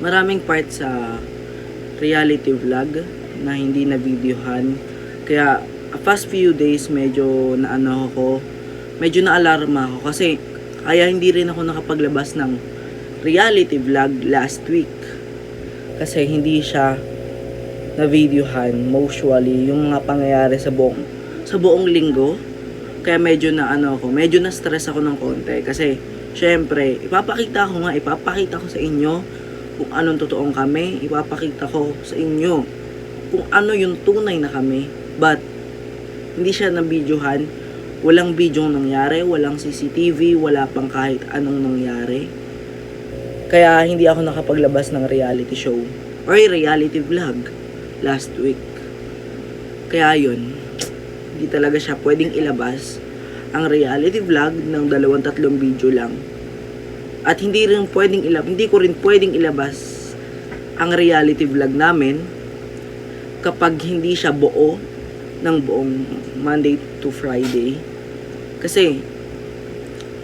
maraming part sa reality vlog na hindi na videohan. Kaya past few days medyo naano ako, medyo na-alarma ako kasi kaya hindi rin ako nakapaglabas ng reality vlog last week. Kasi hindi siya na videohan mostly yung mga pangyayari sa buong linggo. Kaya medyo na ako, medyo na stress ako ng konti kasi syempre, ipapakita ko sa inyo kung anong totoong kami, ipapakita ko sa inyo kung ano yung tunay na kami. But hindi siya na videohan, walang video nangyari, walang CCTV, wala pang kahit anong nangyari. Kaya hindi ako nakapaglabas ng reality show or reality vlog last week. Kaya yun, hindi talaga siya pwedeng ilabas ang reality vlog ng 2-3 video lang. At hindi ko rin pwedeng ilabas ang reality vlog namin kapag hindi siya buo ng buong Monday to Friday. Kasi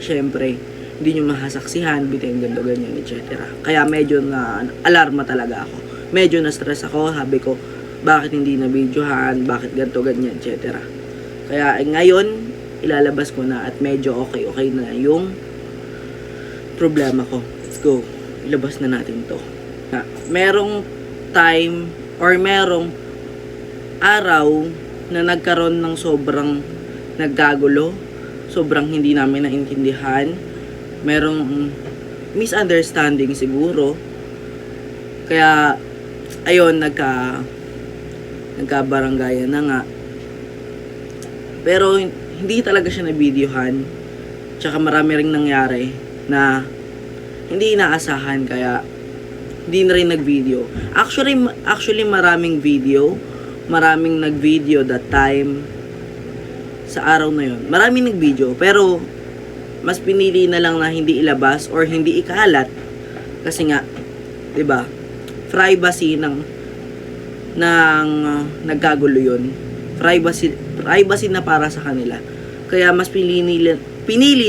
syempre, hindi nyo masasaksihan, biteng ganito, ganyan, etc. Kaya medyo na alarma talaga ako. Medyo na stress ako, sabi ko, bakit hindi na videohan, bakit ganito, ganyan, etc. Kaya ngayon, ilalabas ko na at medyo okay na yung problema ko. Let's go. Ilabas na natin to. Merong time or merong araw na nagkaroon ng sobrang nagkagulo, sobrang hindi namin naintindihan, merong misunderstanding siguro. Kaya ayun, nagkabaranggayan na nga. Pero hindi talaga siya na videohan. Tsaka marami ring nangyari na hindi inaasahan, kaya hindi na rin nag-video. Actually maraming nag-video that time sa araw na yun. Maraming nag-video, pero mas pinili na lang na hindi ilabas or hindi ikalat kasi nga, 'di ba? Privacy ng nagkagulo yun. Privacy na para sa kanila. Kaya mas pinili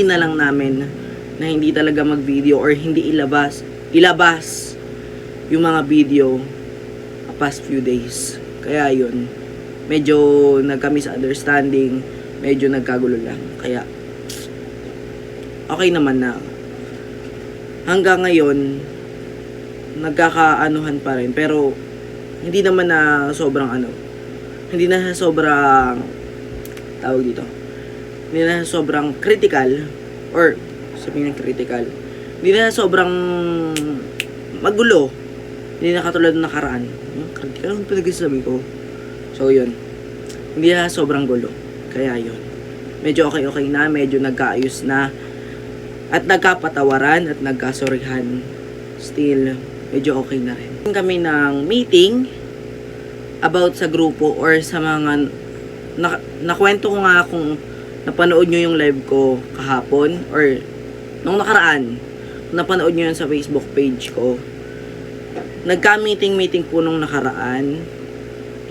na lang namin na hindi talaga mag-video or hindi ilabas yung mga video past few days. Kaya yun, medyo nagka-misunderstanding, medyo nagkagulo lang. Kaya okay naman na hanggang ngayon nagkakaanuhan pa rin, pero hindi naman na sobrang hindi na sobrang tawag dito, hindi na sobrang critical, or sabihin ng critical, hindi na sobrang magulo, hindi na katulad ng nakaraan. Critical ang talaga sabi ko. So yun, hindi na sobrang gulo. Kaya yun, medyo okay na, medyo nagkaayos na at nagkapatawaran at nagkasorihan. Still medyo okay na rin. Kami ng meeting about sa grupo or sa mga nakwento ko nga kung napanood nyo yung live ko kahapon or nung nakaraan, napanood nyo yun sa Facebook page ko. Nagka-meeting po nung nakaraan.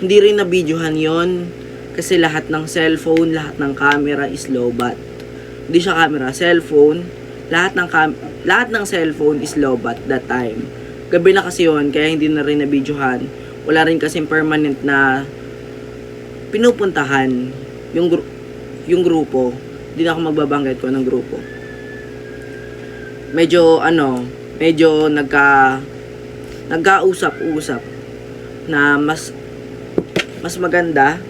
Hindi rin na videohan yon kasi lahat ng cellphone, lahat ng camera is lowbat. Hindi siya camera, cellphone. Lahat ng cellphone is lowbat that time. Gabi na kasi yun, kaya hindi na rin na videohan. Wala rin kasing permanent na pinupuntahan yung grupo. Hindi na ako magbabanggit ko ng grupo. Medyo nagkausap-usap na mas maganda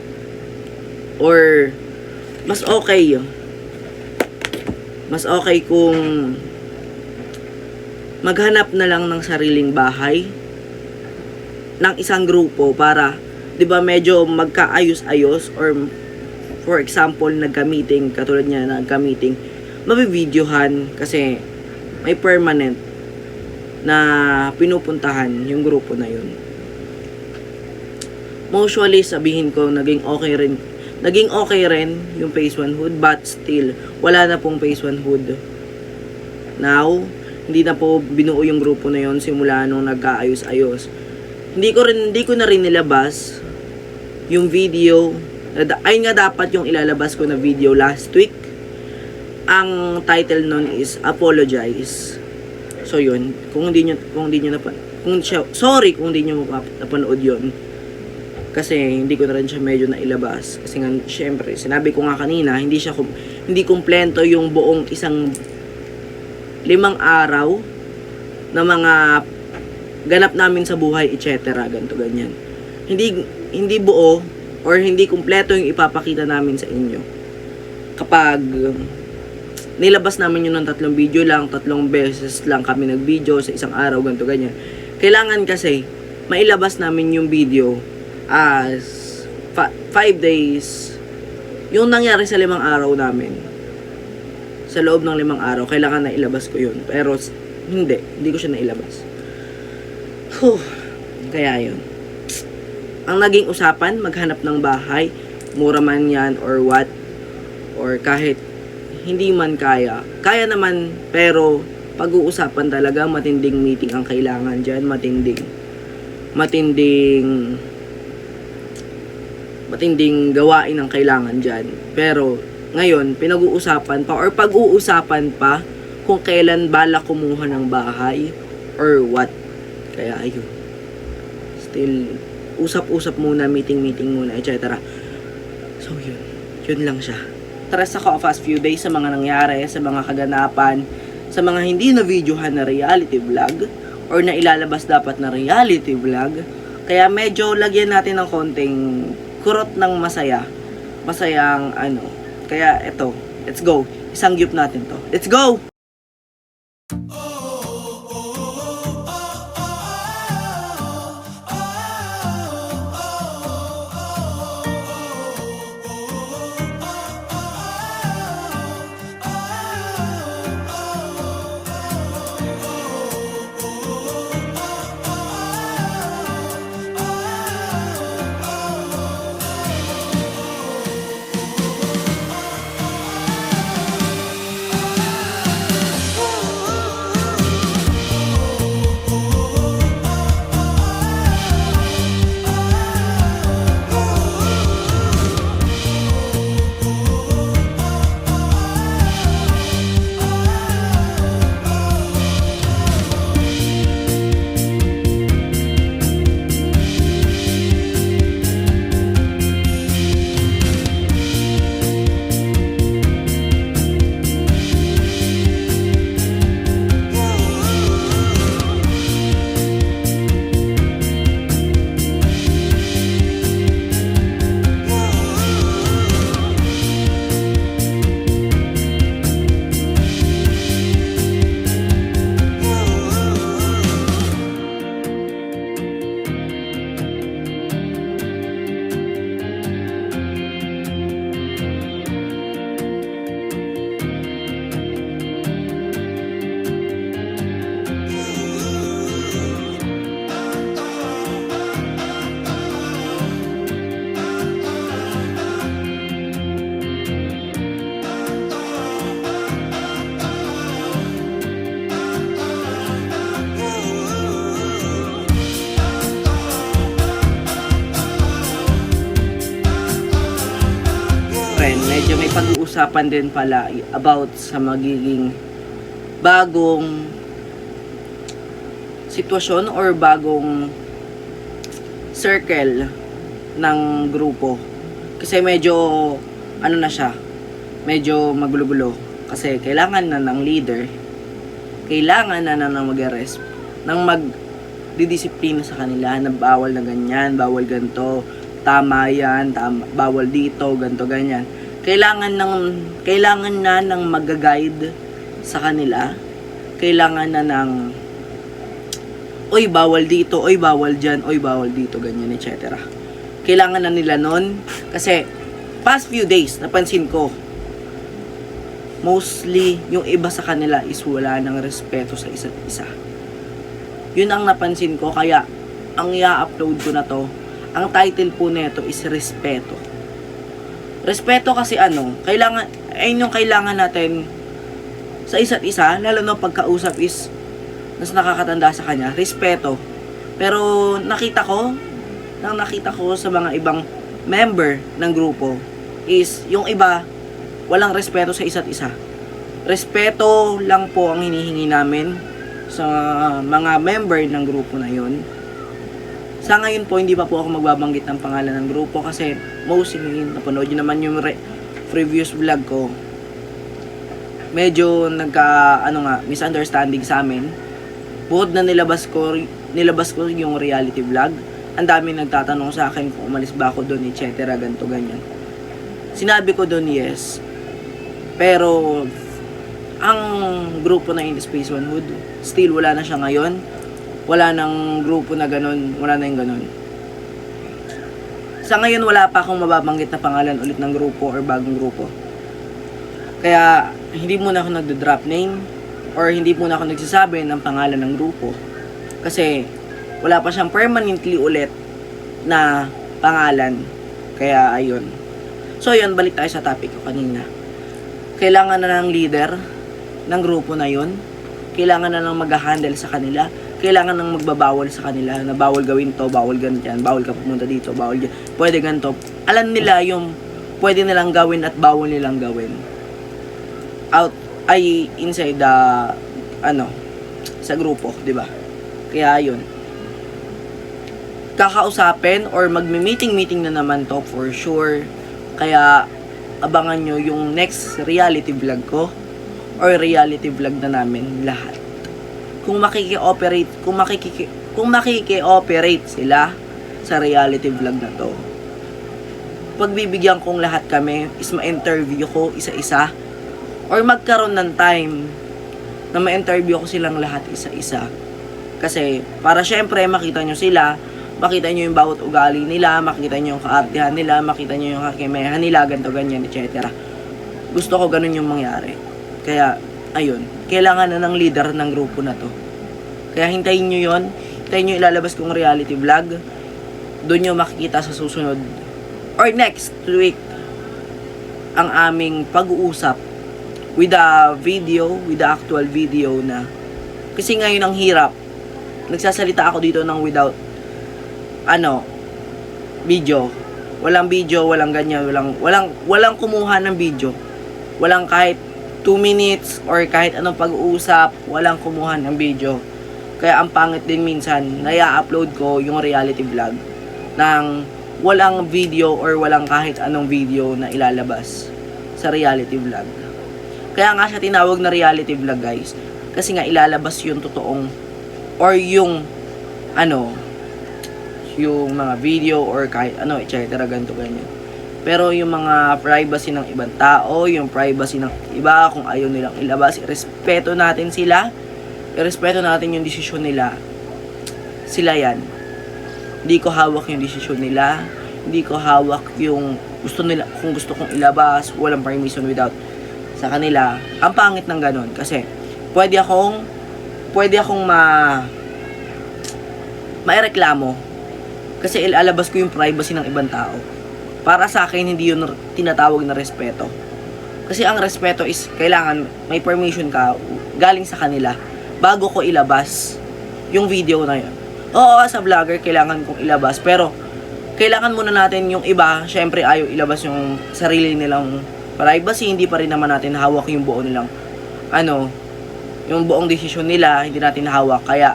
or mas okay kung maghanap na lang ng sariling bahay ng isang grupo para, 'di ba, medyo magkaayos-ayos, or for example, nagka-meeting, katulad niya, nagka-meeting, mabibidyohan kasi may permanent na pinupuntahan yung grupo na yun. Mostly, sabihin ko, naging okay rin yung Phase 1 Hood, but still, wala na pong Phase 1 Hood. Now, hindi na po binuo yung grupo na yun simula nung nagkaayos-ayos. Hindi ko na rin nilabas yung video. Ayun nga dapat yung ilalabas ko na video last week. Ang title nun is Apologize. So yun, kung hindi nyo Sorry kung hindi nyo napanood yon. Kasi hindi ko na rin siya medyo nailabas. Kasi nga, syempre, sinabi ko nga kanina, hindi kumplento yung buong isang 5 araw na mga ganap namin sa buhay, etc. Ganto, ganyan. Hindi buo or hindi kumpleto yung ipapakita namin sa inyo. Kapag nilabas namin yun ng 3 video lang, 3 beses lang kami nag-video sa isang araw, ganto, ganyan. Kailangan kasi, mailabas namin yung video as 5 days. Yung nangyari sa 5 araw namin, sa loob ng 5 araw, kailangan na ilabas ko yun. Pero, hindi ko siya nailabas. Kaya yun. Ang naging usapan, maghanap ng bahay, mura man yan or what, or kahit hindi man kaya. Kaya naman, pero pag-uusapan talaga, matinding meeting ang kailangan dyan, matinding gawain ang kailangan dyan. Pero ngayon, pinag-uusapan pa or pag-uusapan pa kung kailan balak kumuha ng bahay or what. Kaya ayun, still usap-usap muna, meeting muna, etc. So yun lang siya. Stress ako past few days sa mga nangyari, sa mga kaganapan, sa mga hindi na videohan na reality vlog or na ilalabas dapat na reality vlog. Kaya medyo lagyan natin ng konting kurot ng masayang ano. Kaya eto, let's go. Isangyup natin to. Let's go! Medyo may pag-uusapan din pala about sa magiging bagong sitwasyon or bagong circle ng grupo. Kasi medyo ano na siya, medyo magulo-gulo. Kasi kailangan na ng leader, kailangan na ng mag-arrest, ng magdidisiplina sa kanila na bawal na ganyan, bawal ganto, tama yan, bawal dito, ganto, ganyan. Kailangan na ng mag-guide sa kanila. Kailangan na ng oy, bawal dito, oy, bawal dyan, oy, bawal dito, ganyan, etc. Kailangan na nila nun. Kasi, past few days, napansin ko, mostly, yung iba sa kanila is wala ng respeto sa isa't isa. Yun ang napansin ko, kaya, ang i-upload ko na to, ang title po nito is Respeto. Respeto kasi ayun yung kailangan natin sa isa't isa, lalo na pagkausap is mas nakakatanda sa kanya, respeto. Pero nakita ko sa mga ibang member ng grupo is yung iba walang respeto sa isa't isa. Respeto lang po ang hinihingi namin sa mga member ng grupo na yon. Sa ngayon po, hindi pa po ako magbabanggit ng pangalan ng grupo kasi mostly, napanood nyo naman yung previous vlog ko. Medyo misunderstanding sa amin. Bukod na nilabas ko yung reality vlog, ang dami nagtatanong sa akin kung umalis ba ako doon, etc. ganito, ganyan. Sinabi ko doon yes. Pero, ang grupo na In The Space One Hood, still wala na siya ngayon. Wala nang grupo na ganun, wala na yung ganun. Sa ngayon, wala pa akong mababanggit na pangalan ulit ng grupo or bagong grupo. Kaya, hindi muna ako nagdo-drop name or hindi muna ako nagsasabi ng pangalan ng grupo. Kasi, wala pa siyang permanently ulit na pangalan. Kaya, ayun. So, yun, balik tayo sa topic ko kanina. Kailangan na ng leader ng grupo na yun. Kailangan na ng mag-handle sa kanila. Kailangan nang magbabawal sa kanila na bawal gawin to, bawal ganyan, bawal ka pumunta dito, bawal pwede ganito. Alam nila yung pwede nilang gawin at bawal nilang gawin. Inside the sa grupo, 'di ba? Kaya yun. Kakausapin or magme-meeting na naman to for sure. Kaya abangan nyo yung next reality vlog ko or reality vlog na namin lahat. Kung makiki-operate sila sa reality vlog na to, pagbibigyan kong lahat kami is ma-interview ko isa-isa or magkaroon ng time na ma-interview ko silang lahat isa-isa. Kasi para syempre makita nyo sila, makita nyo yung bawat ugali nila, makita nyo yung kaartihan nila, makita nyo yung kakimehan nila, ganito, ganyan, etc. Gusto ko ganun yung mangyari. Kaya, ayun, kailangan na ng leader ng grupo na to. Kaya hintayin nyo yon, hintayin nyo ilalabas kong reality vlog. Doon nyo makikita sa susunod or next week ang aming pag-uusap with the actual video na. Kasi ngayon ang hirap. Nagsasalita ako dito ng without video. Walang video, walang ganyan, walang kumuha ng video. Walang kahit 2 minutes or kahit anong pag-uusap, walang kumuha ng video. Kaya ang pangit din minsan, naya-upload ko yung reality vlog ng walang video or walang kahit anong video na ilalabas sa reality vlog. Kaya nga siya tinawag na reality vlog, guys. Kasi nga ilalabas yung totoong or yung yung mga video or kahit etc. ganito ganyan. Pero yung mga privacy ng ibang tao, yung privacy ng iba, kung ayaw nilang ilabas, irespeto natin sila. Irespeto natin yung desisyon nila. Sila yan. Hindi ko hawak yung desisyon nila. Hindi ko hawak yung gusto nila, kung gusto kong ilabas, walang permission without sa kanila. Ang pangit ng ganun. Kasi, pwede akong maireklamo. Kasi ilalabas ko yung privacy ng ibang tao. Para sa akin, hindi yun tinatawag na respeto. Kasi ang respeto is, kailangan may permission ka galing sa kanila bago ko ilabas yung video na yun. Oo, as a vlogger, kailangan kong ilabas. Pero, kailangan muna natin yung iba, syempre ayaw ilabas yung sarili nilang privacy. Hindi pa rin naman natin hawak yung buo nilang, yung buong desisyon nila, hindi natin hawak. Kaya,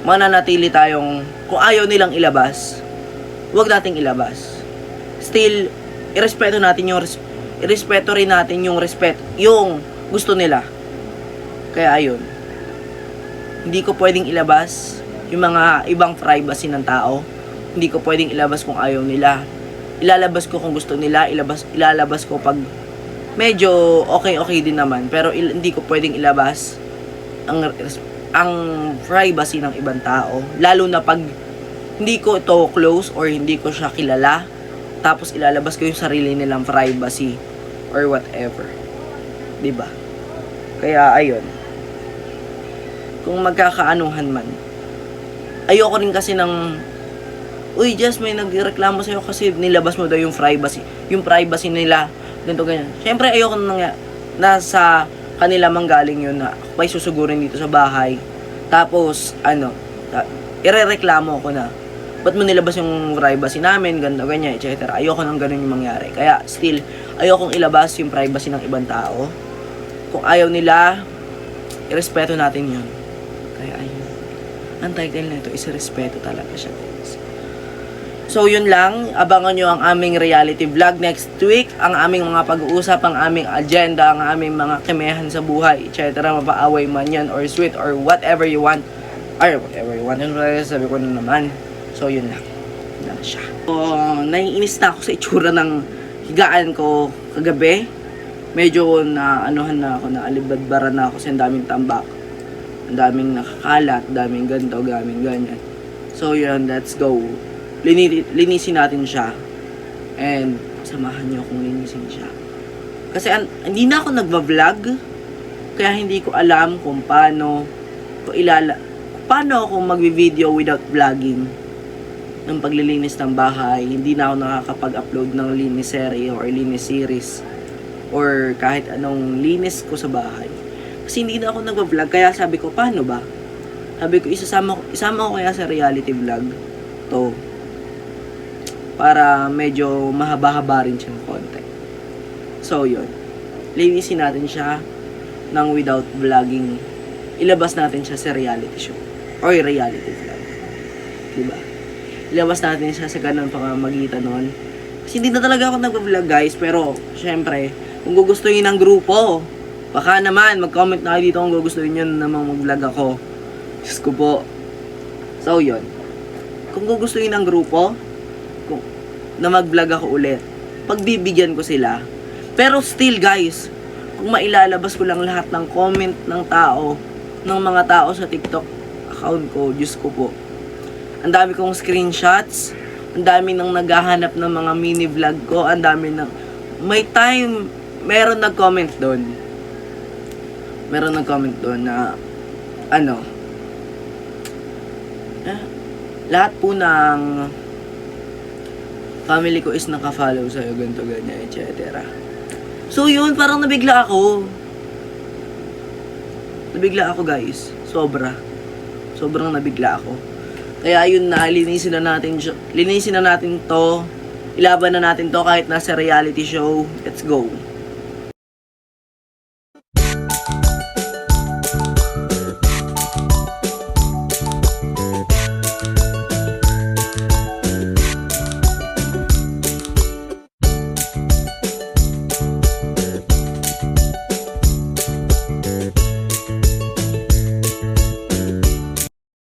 mananatili tayong, kung ayaw nilang ilabas, huwag nating ilabas. Still, irespeto rin natin yung gusto nila. Kaya ayun, hindi ko pwedeng ilabas yung mga ibang privacy ng tao. Hindi ko pwedeng ilabas kung ayaw nila. Ilalabas ko kung gusto nila, ilalabas ko pag medyo okay din naman. Pero hindi ko pwedeng ilabas ang privacy ng ibang tao, lalo na pag hindi ko ito close or hindi ko siya kilala, tapos ilalabas ko yung sarili nilang privacy or whatever, 'di ba? Kaya ayun, kung magkakaanuhan man, ayoko rin kasi ng uy Jess, may nagreklamo sa'yo kasi nilabas mo daw yung privacy nila, ganito ganyan. Syempre ayoko nang nasa kanila manggaling yun na may susugurin dito sa bahay. Tapos, irereklamo ko na, ba't mo nilabas yung privacy namin, ganito, ganyan, etc. Ayoko nang ganun yung mangyari. Kaya, still, ayokong ilabas yung privacy ng ibang tao. Kung ayaw nila, irespeto natin yun. Kaya ayun. Ang title nito is respeto talaga siya, guys. So yun lang, abangan nyo ang aming reality vlog next week, ang aming mga pag-uusap, ang aming agenda, ang aming mga kimehan sa buhay, etc. Mapaaway man yan, or sweet, or whatever you want. Or whatever you want, yun sabi ko na naman. So yun lang. Yun lang siya. So, naiinis na ako sa itsura ng higaan ko kagabi. Medyo na anuhan na ako, na alibadbara na ako sa daming tambak. Ang daming nakakalat, daming ganito, daming ganyan. So yun, let's go. Linisin natin siya. And samahan niyo akong linisin siya. Kasi hindi na ako nagva-vlog. Kaya hindi ko alam kung paano ako magvi-video without vlogging ng paglilinis ng bahay. Hindi na ako nakakapag-upload ng linis serie or linis series or kahit anong linis ko sa bahay. Kasi hindi na ako nagva-vlog. Kaya sabi ko, paano ba? Sabi ko, isama ko kaya sa reality vlog to. Para medyo mahaba-haba rin siya ng konti. So, yun. Linisin natin siya ng without vlogging. Ilabas natin siya sa reality show. Or reality vlog. Diba? Ilabas natin siya sa ganun pamamagitan nun. Kasi hindi na talaga ako nag-vlog, guys. Pero, syempre, kung gugustuhin ng grupo, baka naman, mag-comment na kayo dito kung gugustuhin nyo namang mag-vlog ako. Diyos ko po. So, yun. Kung gugustuhin ng grupo, na mag-vlog ako ulit, pagbibigyan ko sila. Pero still, guys, kung mailalabas ko lang lahat ng comment ng tao, ng mga tao sa TikTok account ko, Diyos ko po. Ang dami kong screenshots, ang dami nang naghahanap ng mga mini vlog ko, ang dami ng... May time, meron nag-comment doon. Meron nag-comment doon na, lahat po ng family ko is naka-follow sa'yo, ganito, ganyan, etc. So yun, parang nabigla ako. Nabigla ako, guys. Sobrang nabigla ako. Kaya yun na, linisin na natin to. Ilaban na natin to kahit nasa reality show. Let's go.